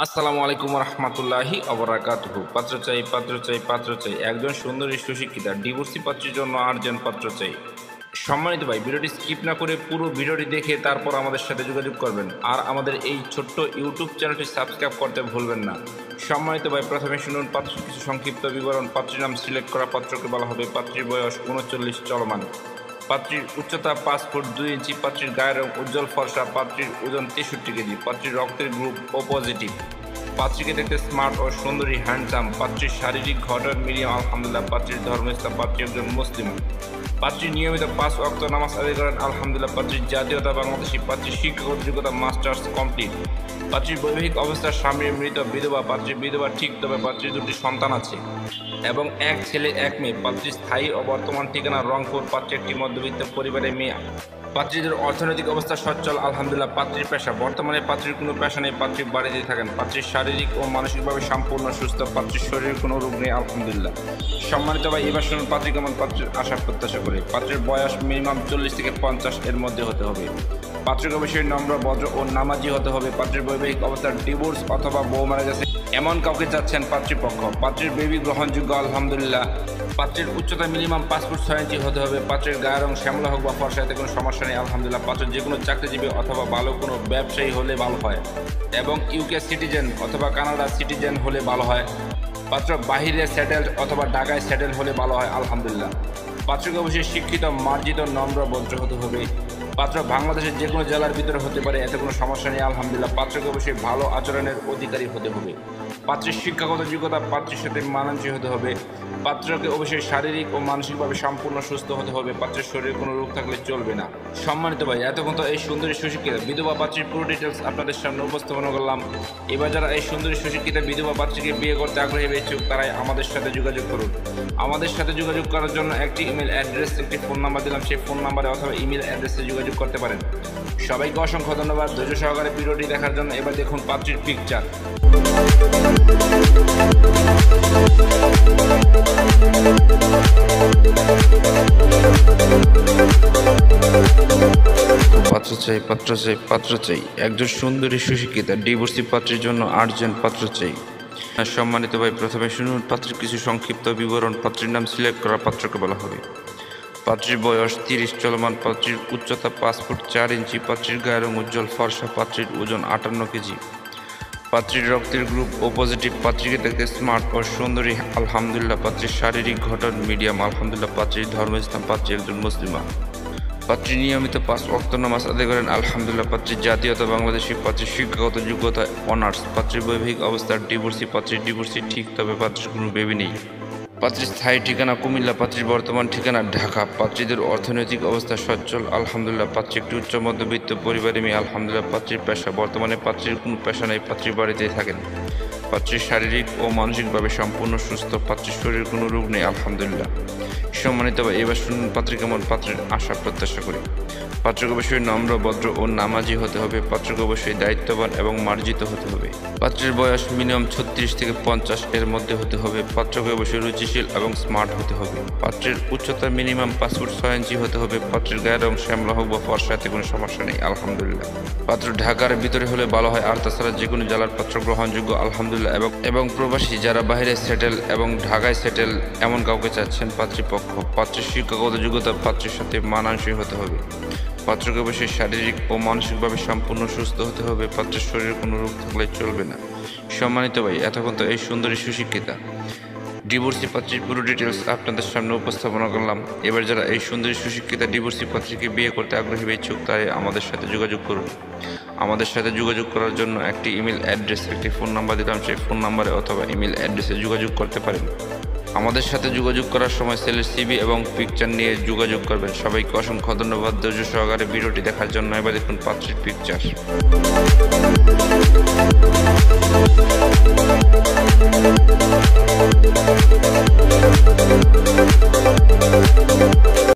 আসসালামু আলাইকুম রহমতুল্লাহি অবরাকাতুহু। পাত্র চাই, পাত্র চাই, পাত্র চাই, একজন সুন্দরী সুশিক্ষিতা ডিভোর্সি পাত্রীর জন্য আর্জেন্ট পাত্র চাই। সম্মানিত ভাই, ভিডিওটি স্কিপ না করে পুরো ভিডিওটি দেখে তারপর আমাদের সাথে যোগাযোগ করবেন, আর আমাদের এই ছোট্ট ইউটিউব চ্যানেলটি সাবস্ক্রাইব করতে ভুলবেন না। সম্মানিত ভাই, প্রথমে শুনুন পাত্রের কিছু সংক্ষিপ্ত বিবরণ। পাত্রীর নাম সিলেক্ট করা পাত্রকে বলা হবে। পাত্রীর বয়স 39 চলমান। পাত্রীর উচ্চতা 5 ফুট 2 ইঞ্চি। পাত্রীর গায়ের রং উজ্জ্বল ফর্সা। পাত্রীর ওজন 63 কেজি। পাত্রীর রক্তের গ্রুপ ও পজিটিভ। পাত্রীকে দেখতে স্মার্ট ও সুন্দরী, হ্যান্ডসাম। পাত্রীর শারীরিক গঠন মিডিয়াম আলহামদুলিল্লাহ। পাত্রীর ধর্ম ইসলাম। পাত্রী একজন মুসলিম। পাত্রী নিয়মিত 5 ওয়াক্ত নামাজ আদায় করেন আলহামদুলিল্লাহ। পাত্রীর জাতীয়তা বাংলাদেশী। পাত্রীর শিক্ষাগত যোগ্যতা মাস্টার্স কমপ্লিট। পাত্রীর বৈবাহিক অবস্থা স্বামীর মৃত, বিধবা। পাত্রীর বিধবা ঠিক, তবে পাত্রীর 2টি সন্তান আছে এবং 1 ছেলে 1 মেয়ে। পাত্রীর স্থায়ী ও বর্তমান ঠিকানা রংপুর। পাত্রী একটি মধ্যবিত্ত পরিবারের মেয়ে। পাত্রীদের অর্থনৈতিক অবস্থা সচ্ছল আলহামদুলিল্লাহ। পাত্রীর পেশা, বর্তমানে পাত্রীর কোনো পেশা নেই। পাত্রী বাড়িতেই থাকেন। পাত্রীর শারীরিক ও মানসিকভাবে সম্পূর্ণ সুস্থ। পাত্রীর শরীরে কোনো রোগ নেই আলহামদুলিল্লাহ। সম্মানিত ভাই, এবার শুনুন পাত্রী কেমন পাত্রীর আশা প্রত্যাশা করে। পাত্রীর বয়স মিনিমাম 40 থেকে 50 এর মধ্যে হতে হবে। পাত্রীকে অবশ্যই নম্র, ভদ্র ও নামাজি হতে হবে। পাত্রীর বৈবাহিক অবস্থা ডিভোর্স অথবা বউ মারা গেছে এমন কাউকে চাচ্ছেন পাত্রীপক্ষ। পাত্রীর বেবি গ্রহণযোগ্য আলহামদুলিল্লাহ। পাত্রের উচ্চতা মিনিমাম 5 ফুট 6 ইঞ্চি হতে হবে। পাত্রের গায়ের রং শ্যামলা হোক বা ফর্সা, এতে কোনো সমস্যা নেই আলহামদুলিল্লাহ। পাত্র যে কোনো চাকরিজীবী অথবা ভালো কোনো ব্যবসায়ী হলে ভালো হয় এবং ইউকে সিটিজেন অথবা কানাডা সিটিজেন হলে ভালো হয়। পাত্র বাহিরে সেটেলড অথবা ঢাকায় সেটেল হলে ভালো হয় আলহামদুলিল্লাহ। পাত্রকে অবশ্যই শিক্ষিত, মার্জিত, নম্র, ভদ্র হতে হবে। পাত্র বাংলাদেশের যে কোনো জেলার ভিতরে হতে পারে, এতে কোনো সমস্যা নেই আলহামদুলিল্লাহ। পাত্রকে অবশ্যই ভালো আচরণের অধিকারী হতে হবে। পাত্রের শিক্ষাগত যোগ্যতা, পাত্রের সাথে মানানসই হতে হবে। পাত্রকে অবশ্যই শারীরিক ও মানসিকভাবে সম্পূর্ণ সুস্থ হতে হবে। পাত্রের শরীরে কোনো রোগ থাকলে চলবে না। সম্মানিত ভাই, এতক্ষণ তো এই সুন্দরী সুশিক্ষিতা বিধবা পাত্রীর পুরো ডিটেলস আপনাদের সামনে উপস্থাপন করলাম। এবার যারা এই সুন্দরী সুশিক্ষিতা বিধবা পাত্রীকে বিয়ে করতে আগ্রহী ইচ্ছুক, তারাই আমাদের সাথে যোগাযোগ করুন। আমাদের সাথে যোগাযোগ করার জন্য একটি ইমেল অ্যাড্রেস, একটি ফোন নাম্বার দিলাম। সেই ফোন নাম্বারে অথবা ইমেল অ্যাড্রেসে যোগাযোগ করতে পারেন। সবাইকে অসংখ্য ধন্যবাদ ধৈর্য সহকারে ভিডিওটি দেখার জন্য। এবার দেখুন পাত্রীর পিকচার। পাত্র চাই, পাত্র চাই, পাত্র চাই, একজন সুন্দরী সুশিক্ষিতা ডিভোর্সি পাত্রীর জন্য আর্জেন্ট পাত্র চাই। সম্মানিত ভাই, প্রথমে শুনুন পাত্রের কিছু সংক্ষিপ্ত বিবরণ। পাত্রীর নাম সিলেক্ট করা পাত্রকে বলা হবে। পাত্রীর বয়স 30 চলমান। পাত্রীর উচ্চতা 5 ফুট 4 ইঞ্চি। পাত্রীর গায়ের রং উজ্জ্বল ফর্সা। পাত্রীর ওজন 58 কেজি। পাত্রীর রক্তের গ্রুপ ও পজিটিভ। পাত্রীকে দেখতে স্মার্ট ও সুন্দরী আলহামদুলিল্লাহ। পাত্রীর শারীরিক গঠন মিডিয়াম আলহামদুলিল্লাহ। পাত্রীর ধর্ম ইসলাম। পাত্রী একজন মুসলিমা। পাত্রী নিয়মিত 5 ওয়াক্ত নামাজ আদায় করেন আলহামদুলিল্লাহ। পাত্রীর জাতীয়তা বাংলাদেশী। পাত্রীর শিক্ষাগত যোগ্যতা অনার্স। পাত্রীর বৈবাহিক অবস্থা ডিভোর্সি। পাত্রীর ডিভোর্সি ঠিক, তবে পাত্রীর কোনো বেবি নেই। পাত্রীর স্থায়ী ঠিকানা কুমিল্লা। পাত্রীর বর্তমান ঠিকানা ঢাকা। পাত্রীদের অর্থনৈতিক অবস্থা সচ্ছল আলহামদুলিল্লাহ। পাত্রী একটি উচ্চ মধ্যবিত্ত পরিবারের মেয়ে আলহামদুলিল্লাহ। পাত্রীর পেশা, বর্তমানে পাত্রীর কোনো পেশা নেই। পাত্রীর বাড়িতেই থাকেন। পাত্রীর শারীরিক ও মানসিকভাবে সম্পূর্ণ সুস্থ। পাত্রীর শরীরে কোনো রোগ নেই আলহামদুলিল্লাহ। সম্মানিত ভাই, এবার শুনুন পাত্রী কেমন পাত্রের আশা প্রত্যাশা করি। পাত্রকে অবশ্যই নম্র, ভদ্র ও নামাজি হতে হবে। পাত্রকে অবশ্যই দায়িত্ববান এবং মার্জিত হতে হবে। পাত্রের বয়স মিনিমাম 36 থেকে 50 এর মধ্যে হতে হবে। পাত্রকে অবশ্যই রুচিশীল এবং স্মার্ট হতে হবে। পাত্রের উচ্চতা মিনিমাম 5 ফুট 6 ইঞ্চি হতে হবে। পাত্রের গায়ের রং শ্যামলা হোক বা ফর্সা, এতে কোনো সমস্যা নেই আলহামদুলিল্লাহ। পাত্র ঢাকার ভিতরে হলে ভালো হয়, আর তাছাড়া যে কোনো জেলার পাত্র গ্রহণযোগ্য আলহামদুলিল্লাহ। এবং প্রবাসী যারা বাইরে সেটেল এবং ঢাকায় সেটেল এমন কাউকে চাচ্ছেন পাত্রীপক্ষ। পাত্রের শিক্ষাগত যোগ্যতা, পাত্রের সাথে মানানসই হতে হবে। পাত্রকে অবশ্যই শারীরিক ও মানসিকভাবে সম্পূর্ণ সুস্থ হতে হবে। পাত্রের শরীরে কোনো রোগ থাকলে চলবে না। সম্মানিত ভাই, এতক্ষণ তো এই সুন্দরী সুশিক্ষিতা ডিভোর্সি পাত্রীর পুরো ডিটেলস আপনাদের সামনে উপস্থাপনা করলাম। এবার যারা এই সুন্দরী সুশিক্ষিতা ডিভোর্সি পাত্রীকে বিয়ে করতে আগ্রহী ইচ্ছুক, তাই আমাদের সাথে যোগাযোগ করুন। আমাদের সাথে যোগাযোগ করার জন্য একটি ইমেল অ্যাড্রেস, একটি ফোন নাম্বার দিলাম। সেই ফোন নাম্বারে অথবা ইমেল অ্যাড্রেসে যোগাযোগ করতে পারেন। আমাদের সাথে যোগাযোগ করার সময় ছেলের সিভি এবং পিকচার নিয়ে যোগাযোগ করবেন। সবাইকে অসংখ্য ধন্যবাদ ধৈর্য সহকারে ভিডিওটি দেখার জন্য। এবার দেখুন পাত্রীর পিকচার।